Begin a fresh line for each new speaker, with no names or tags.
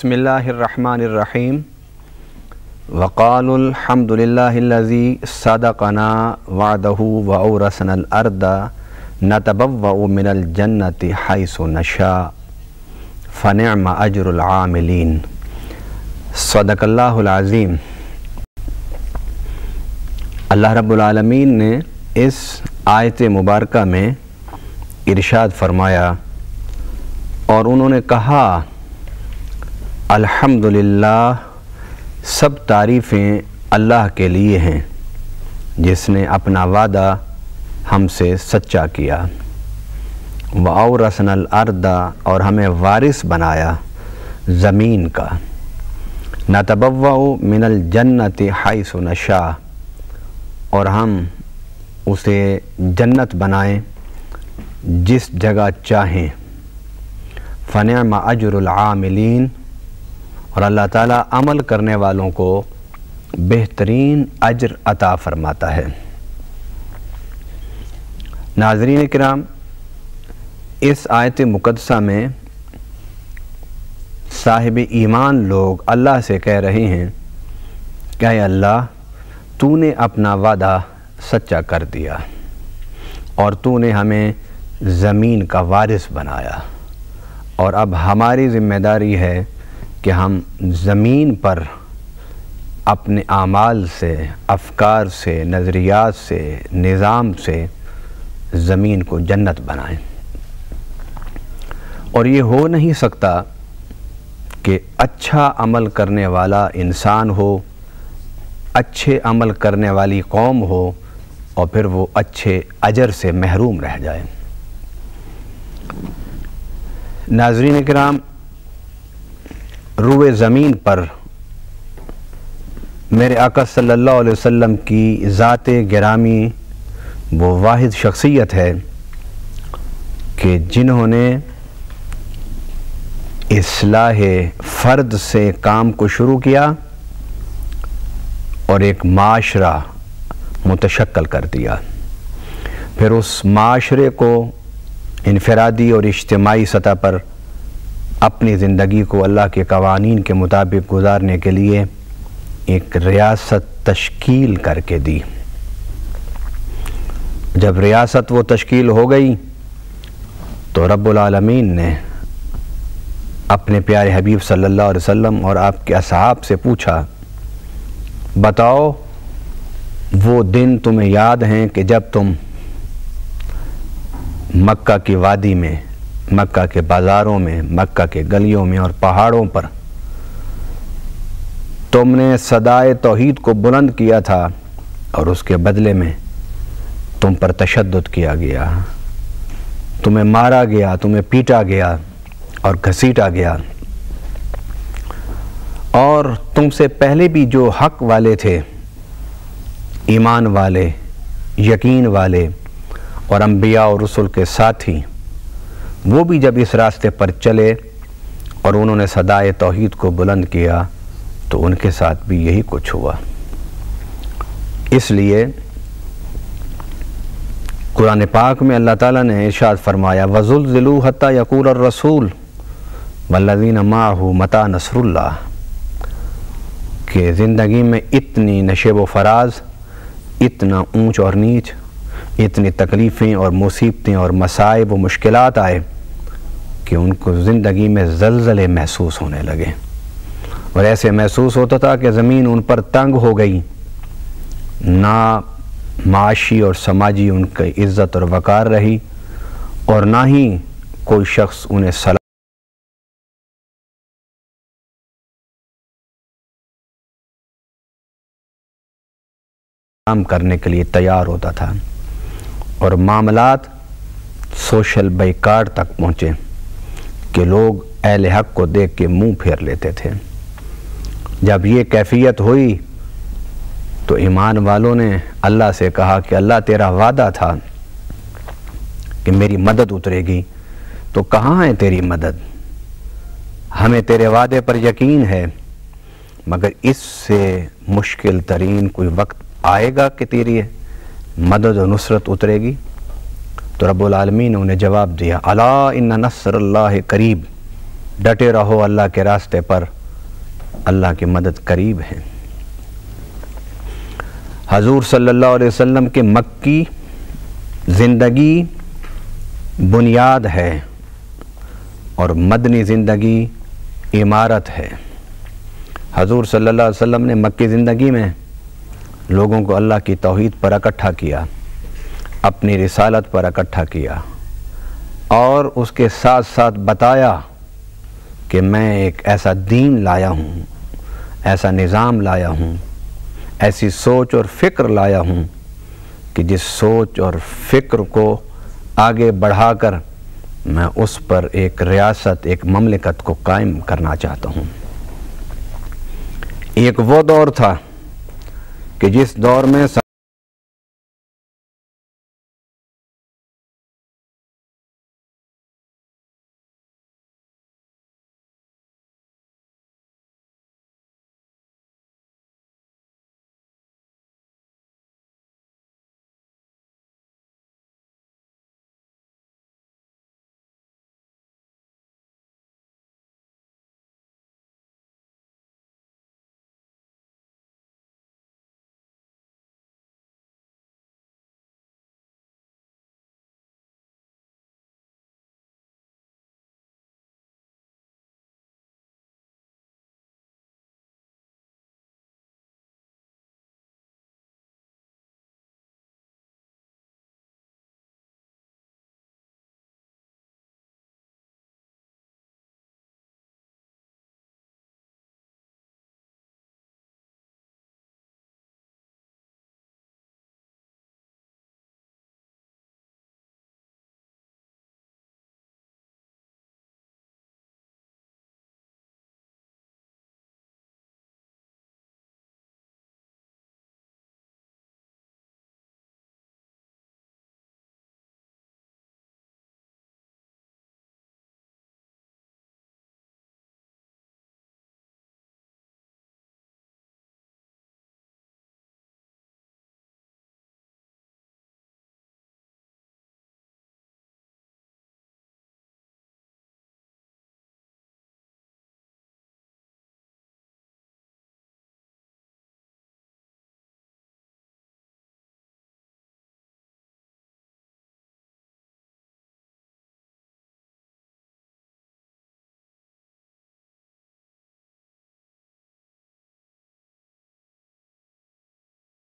بسم اللہ الرحمن الرحیم وقالوا الحمد للہ الذی صدقنا وعدہ وأورثنا الارض نتبوأ من الجنۃ حیث نشاء فنعم اجر العاملین۔ صدق اللہ العظیم۔ اللہ رب العالمین نے اس آیت مبارکہ میں ارشاد فرمایا اور انہوں نے کہا الحمدللہ، سب تعریفیں اللہ کے لیے ہیں جس نے اپنا وعدہ ہم سے سچا کیا، وَأَوْرَثْنَا الْأَرْضَ، اور ہمیں وارث بنایا زمین کا، نَتَبَوَّأُ مِنَ الْجَنَّةِ حَيْثُ نَشَاء، اور ہم اسے جنت بنائیں جس جگہ چاہیں، فَنِعْمَ أَجْرُ الْعَامِلِينَ، اور اللہ تعالیٰ عمل کرنے والوں کو بہترین اجر عطا فرماتا ہے۔ ناظرین کرام، اس آیت مقدسہ میں صاحب ایمان لوگ اللہ سے کہہ رہے ہیں کہ اے اللہ، تو نے اپنا وعدہ سچا کر دیا اور تو نے ہمیں زمین کا وارث بنایا، اور اب ہماری ذمہ داری ہے کہ ہم زمین پر اپنے اعمال سے، افکار سے، نظریات سے، نظام سے زمین کو جنت بنائیں۔ اور یہ ہو نہیں سکتا کہ اچھا عمل کرنے والا انسان ہو، اچھے عمل کرنے والی قوم ہو اور پھر وہ اچھے اجر سے محروم رہ جائے۔ ناظرین کرام، روئے زمین پر میرے آقا صلی اللہ علیہ وسلم کی ذات گرامی وہ واحد شخصیت ہے کہ جنہوں نے اصلاح فرد سے کام کو شروع کیا اور ایک معاشرہ متشکل کر دیا، پھر اس معاشرے کو انفرادی اور اجتماعی سطح پر اپنی زندگی کو اللہ کے قوانین کے مطابق گزارنے کے لیے ایک ریاست تشکیل کر کے دی۔ جب ریاست وہ تشکیل ہو گئی تو رب العالمین نے اپنے پیارے حبیب صلی اللہ علیہ وسلم اور آپ کے اصحاب سے پوچھا، بتاؤ وہ دن تمہیں یاد ہیں کہ جب تم مکہ کی وادی میں، مکہ کے بازاروں میں، مکہ کے گلیوں میں اور پہاڑوں پر تم نے صدائے توحید کو بلند کیا تھا اور اس کے بدلے میں تم پر تشدد کیا گیا، تمہیں مارا گیا، تمہیں پیٹا گیا اور گھسیٹا گیا، اور تم سے پہلے بھی جو حق والے تھے، ایمان والے، یقین والے اور انبیاء اور رسل کے ساتھی، وہ بھی جب اس راستے پر چلے اور انہوں نے صدائے توحید کو بلند کیا تو ان کے ساتھ بھی یہی کچھ ہوا۔ اس لیے قرآن پاک میں اللہ تعالیٰ نے ارشاد فرمایا وَزُلْزِلُوا حَتَّى يَقُولَ الرَّسُولُ وَالَّذِينَ مَعَهُ مَتَىٰ نَصْرُ اللَّهِ، کہ زندگی میں اتنی نشیب و فراز، اتنا اونچ اور نیچ، اتنی تکلیفیں اور مصیبتیں اور مصائب و مشکلات آئے کہ ان کو زندگی میں زلزلے محسوس ہونے لگے، اور ایسے محسوس ہوتا تھا کہ زمین ان پر تنگ ہو گئی، نہ معاشی اور سماجی ان کی عزت اور وقار رہی، اور نہ ہی کوئی شخص انہیں سلام کرنے کے لیے تیار ہوتا تھا، اور معاملات سوشل بائیکاٹ تک پہنچے کہ لوگ اہل حق کو دیکھ کے منہ پھیر لیتے تھے۔ جب یہ کیفیت ہوئی تو ایمان والوں نے اللہ سے کہا کہ اللہ، تیرا وعدہ تھا کہ میری مدد اترے گی، تو کہاں ہے تیری مدد؟ ہمیں تیرے وعدے پر یقین ہے، مگر اس سے مشکل ترین کوئی وقت آئے گا کہ تیری مدد و نصرت اترے گی؟ تو رب العالمین نے انہیں جواب دیا، الا ان نصر اللہ قریب، ڈٹے رہو اللہ کے راستے پر، اللہ کی مدد قریب ہے۔ حضور صلی اللہ علیہ وسلم کے مکی زندگی بنیاد ہے اور مدنی زندگی عمارت ہے۔ حضور صلی اللہ علیہ وسلم نے مکی زندگی میں لوگوں کو اللہ کی توحید پر اکٹھا کیا، اپنی رسالت پر اکٹھا کیا، اور اس کے ساتھ ساتھ بتایا کہ میں ایک ایسا دین لایا ہوں، ایسا نظام لایا ہوں، ایسی سوچ اور فکر لایا ہوں کہ جس سوچ اور فکر کو آگے بڑھا کر میں اس پر ایک ریاست، ایک مملکت کو قائم کرنا چاہتا ہوں۔ ایک وہ دور تھا کہ جس دور میں